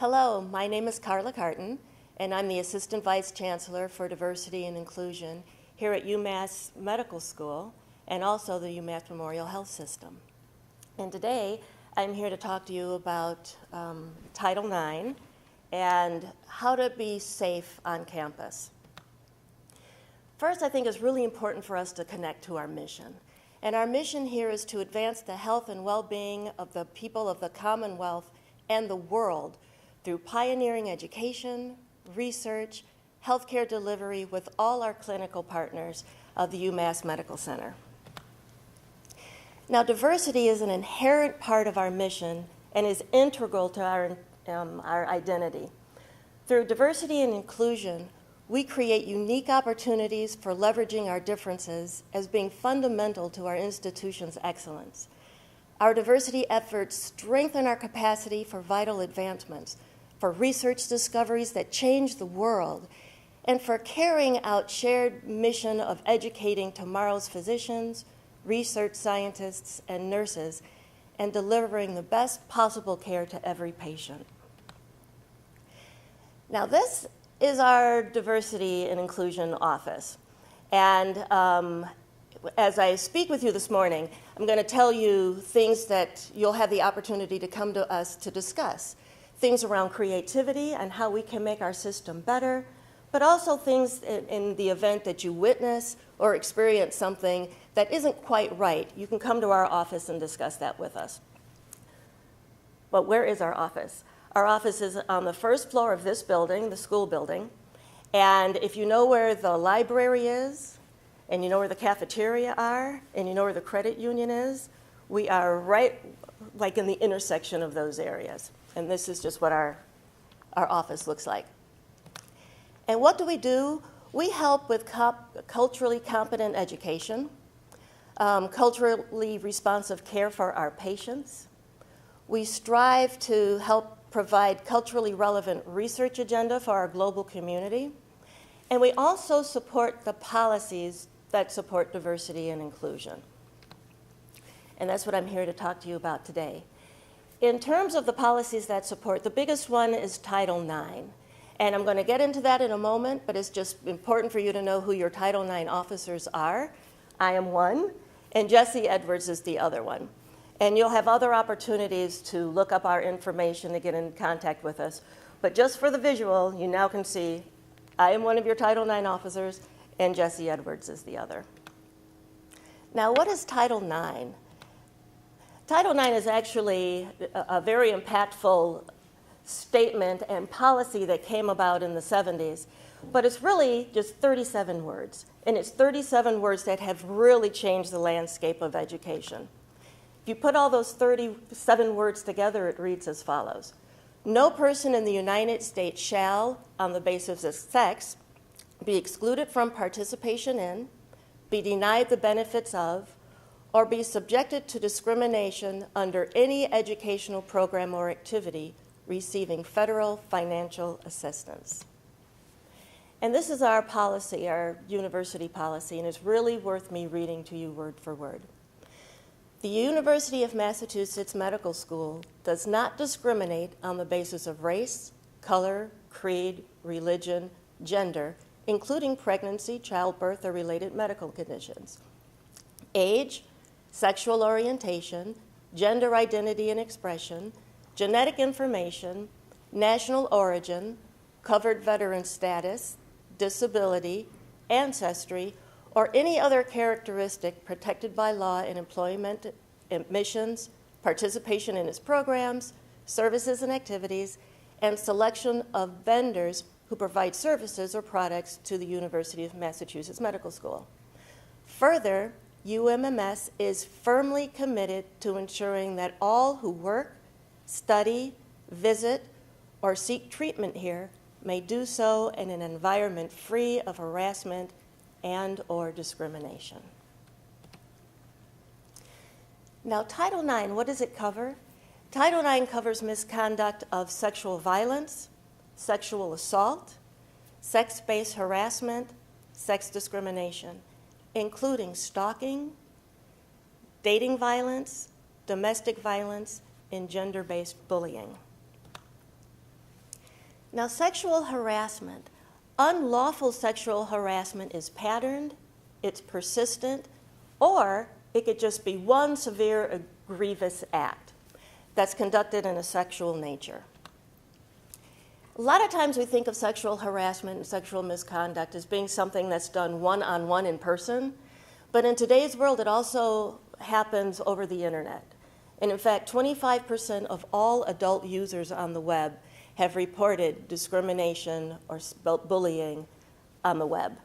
Hello, my name is Carla Carton, and I'm the Assistant Vice Chancellor for Diversity and Inclusion here at UMass Medical School and also the UMass Memorial Health System. And today, I'm here to talk to you about Title IX and how to be safe on campus. First, I think it's really important for us to connect to our mission. And our mission here is to advance the health and well-being of the people of the Commonwealth and the world through pioneering education, research, healthcare delivery with all our clinical partners of the UMass Medical Center. Now, diversity is an inherent part of our mission and is integral to our identity. Through diversity and inclusion, we create unique opportunities for leveraging our differences as being fundamental to our institution's excellence. Our diversity efforts strengthen our capacity for vital advancements, for research discoveries that change the world, and for carrying out shared mission of educating tomorrow's physicians, research scientists, and nurses, and delivering the best possible care to every patient. Now, this is our Diversity and Inclusion Office. And as I speak with you this morning, I'm going to tell you things that you'll have the opportunity to come to us to discuss. Things around creativity and how we can make our system better, but also things in the event that you witness or experience something that isn't quite right. You can come to our office and discuss that with us. But where is our office? Our office is on the first floor of this building, the school building. And if you know where the library is, and you know where the cafeteria are, and you know where the credit union is, we are right like in the intersection of those areas. And this is just what our office looks like. And what do? We help with culturally competent education, culturally responsive care for our patients. We strive to help provide culturally relevant research agenda for our global community. And we also support the policies that support diversity and inclusion. And that's what I'm here to talk to you about today. In terms of the policies that support, the biggest one is Title IX. And I'm going to get into that in a moment, but it's just important for you to know who your Title IX officers are. I am one, and Jesse Edwards is the other one. And you'll have other opportunities to look up our information to get in contact with us. But just for the visual, you now can see I am one of your Title IX officers, and Jesse Edwards is the other. Now, what is Title IX? Title IX is actually a very impactful statement and policy that came about in the 70s, but it's really just 37 words, and it's 37 words that have really changed the landscape of education. If you put all those 37 words together, it reads as follows. No person in the United States shall, on the basis of sex, be excluded from participation in, be denied the benefits of, or be subjected to discrimination under any educational program or activity receiving federal financial assistance. And this is our policy, our university policy, and it's really worth me reading to you word for word. The University of Massachusetts Medical School does not discriminate on the basis of race, color, creed, religion, gender, including pregnancy, childbirth, or related medical conditions, age, sexual orientation, gender identity and expression, genetic information, national origin, covered veteran status, disability, ancestry, or any other characteristic protected by law in employment, admissions, participation in its programs, services and activities, and selection of vendors who provide services or products to the University of Massachusetts Medical School. Further, UMMS is firmly committed to ensuring that all who work, study, visit, or seek treatment here may do so in an environment free of harassment and or discrimination. Now, Title IX, what does it cover? Title IX covers misconduct of sexual violence, sexual assault, sex-based harassment, sex discrimination, including stalking, dating violence, domestic violence, and gender-based bullying. Now, sexual harassment, unlawful sexual harassment is patterned, it's persistent, or it could just be one severe grievous act that's conducted in a sexual nature. A lot of times we think of sexual harassment and sexual misconduct as being something that's done one-on-one in person, but in today's world it also happens over the internet. And in fact, 25% of all adult users on the web have reported discrimination or bullying on the web.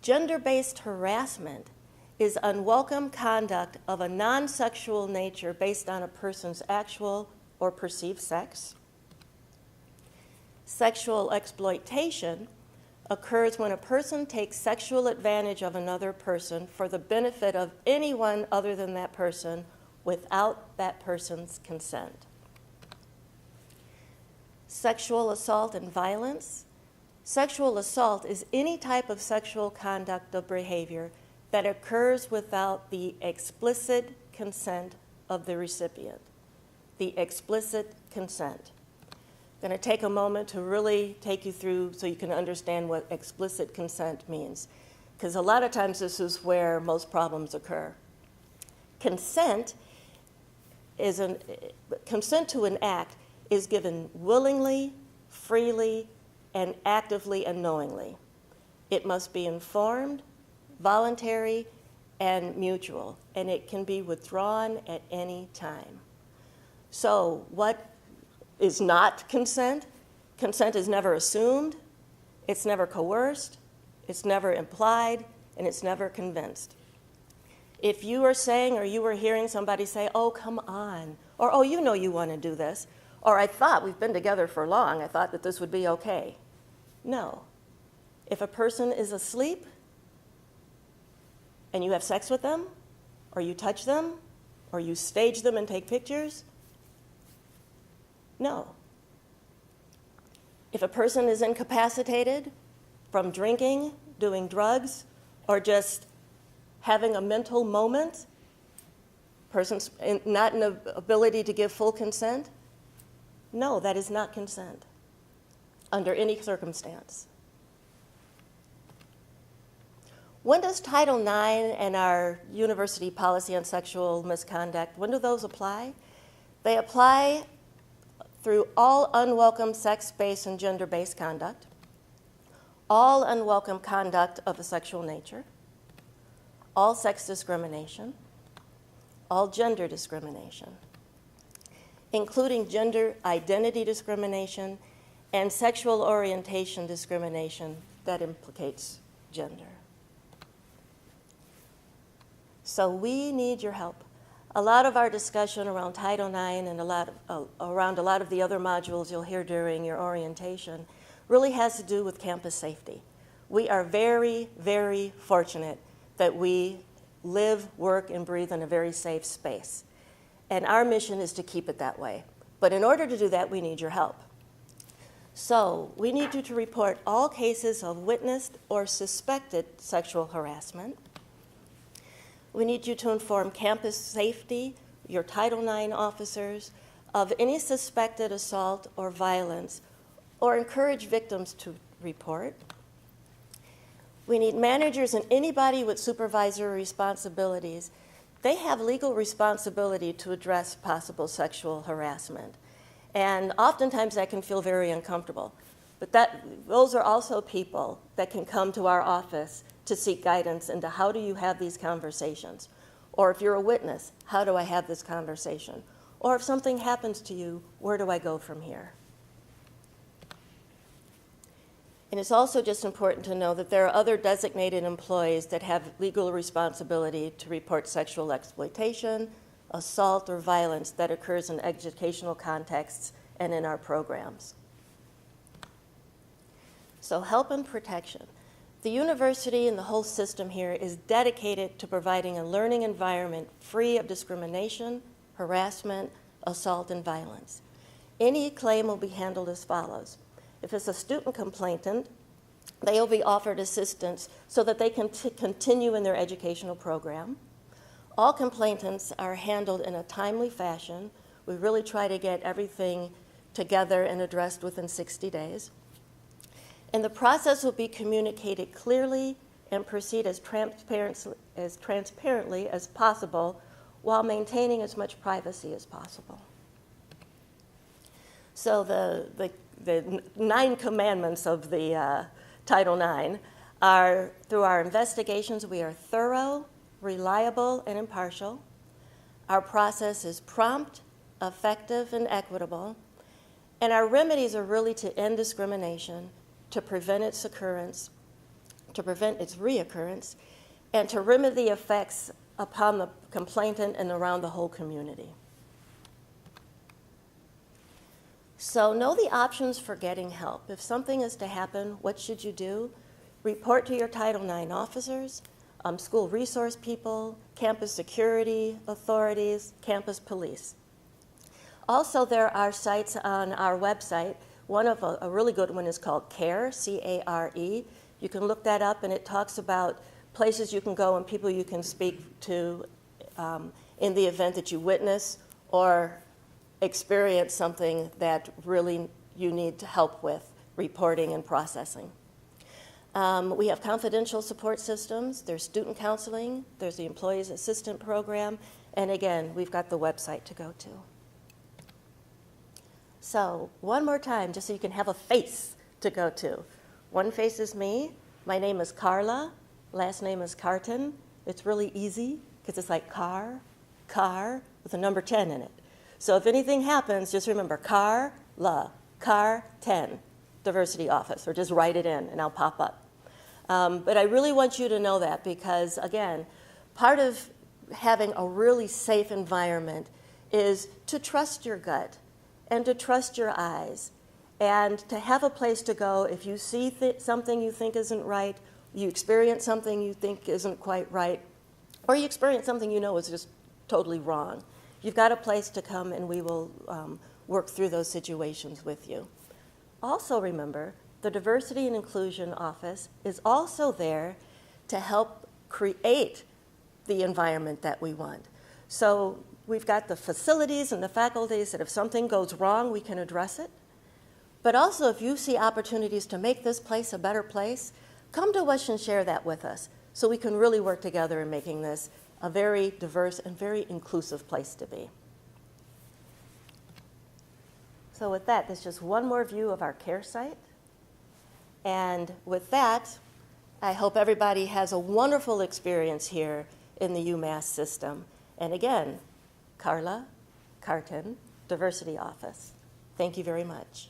Gender-based harassment is unwelcome conduct of a non-sexual nature based on a person's actual or perceived sex. Sexual exploitation occurs when a person takes sexual advantage of another person for the benefit of anyone other than that person without that person's consent. Sexual assault and violence. Sexual assault is any type of sexual conduct or behavior that occurs without the explicit consent of the recipient. The explicit consent. I'm going to take a moment to really take you through so you can understand what explicit consent means, because a lot of times this is where most problems occur. Consent to an act is given willingly, freely, and actively and knowingly. It must be informed, voluntary, and mutual, and it can be withdrawn at any time. So what is not consent? Consent is never assumed, it's never coerced, it's never implied, and it's never convinced. If you are saying or you are hearing somebody say, "Oh, come on," or "Oh, you know you want to do this," or "I thought we've been together for long, I thought that this would be okay." No. If a person is asleep and you have sex with them, or you touch them, or you stage them and take pictures, no. If a person is incapacitated from drinking, doing drugs, or just having a mental moment, person's not in the ability to give full consent, no, that is not consent under any circumstance. When does Title IX and our university policy on sexual misconduct, when do those apply? They apply through all unwelcome sex-based and gender-based conduct, all unwelcome conduct of a sexual nature, all sex discrimination, all gender discrimination, including gender identity discrimination and sexual orientation discrimination that implicates gender. So we need your help. A lot of our discussion around Title IX and around a lot of the other modules you'll hear during your orientation really has to do with campus safety. We are very, very fortunate that we live, work, and breathe in a very safe space. And our mission is to keep it that way. But in order to do that, we need your help. So we need you to report all cases of witnessed or suspected sexual harassment. We need you to inform campus safety, your Title IX officers, of any suspected assault or violence, or encourage victims to report. We need managers and anybody with supervisory responsibilities. They have legal responsibility to address possible sexual harassment. And oftentimes that can feel very uncomfortable. But those are also people that can come to our office to seek guidance into how do you have these conversations. Or if you're a witness, how do I have this conversation? Or if something happens to you, where do I go from here? And it's also just important to know that there are other designated employees that have legal responsibility to report sexual exploitation, assault, or violence that occurs in educational contexts and in our programs. So help and protection. The university and the whole system here is dedicated to providing a learning environment free of discrimination, harassment, assault, and violence. Any claim will be handled as follows. If it's a student complainant, they will be offered assistance so that they can continue in their educational program. All complainants are handled in a timely fashion. We really try to get everything together and addressed within 60 days. And the process will be communicated clearly and proceed as transparently as possible while maintaining as much privacy as possible. So the 9 commandments of the Title IX are, through our investigations, we are thorough, reliable, and impartial. Our process is prompt, effective, and equitable. And our remedies are really to end discrimination, to prevent its occurrence, to prevent its reoccurrence, and to remedy the effects upon the complainant and around the whole community. So know the options for getting help. If something is to happen, what should you do? Report to your Title IX officers, school resource people, campus security authorities, campus police. Also, there are sites on our website. One of a really good one is called CARE, C-A-R-E. You can look that up, and it talks about places you can go and people you can speak to in the event that you witness or experience something that really you need help with reporting and processing. We have confidential support systems. There's student counseling. There's the Employees Assistant Program. And again, we've got the website to go to. So one more time, just so you can have a face to go to. One face is me. My name is Carla. Last name is Carton. It's really easy because it's like car with a number 10 in it. So if anything happens, just remember Carla, Car 10, Diversity Office, or just write it in and I'll pop up. But I really want you to know that because, again, part of having a really safe environment is to trust your gut and to trust your eyes and to have a place to go if you see something you think isn't right, you experience something you think isn't quite right, or you experience something you know is just totally wrong. You've got a place to come and we will work through those situations with you. Also remember, the Diversity and Inclusion Office is also there to help create the environment that we want. So we've got the facilities and the faculties that if something goes wrong, we can address it. But also if you see opportunities to make this place a better place, come to us and share that with us so we can really work together in making this a very diverse and very inclusive place to be. So with that, there's just one more view of our CARE site. And with that, I hope everybody has a wonderful experience here in the UMass system. And again, Carla Carton, Diversity Office. Thank you very much.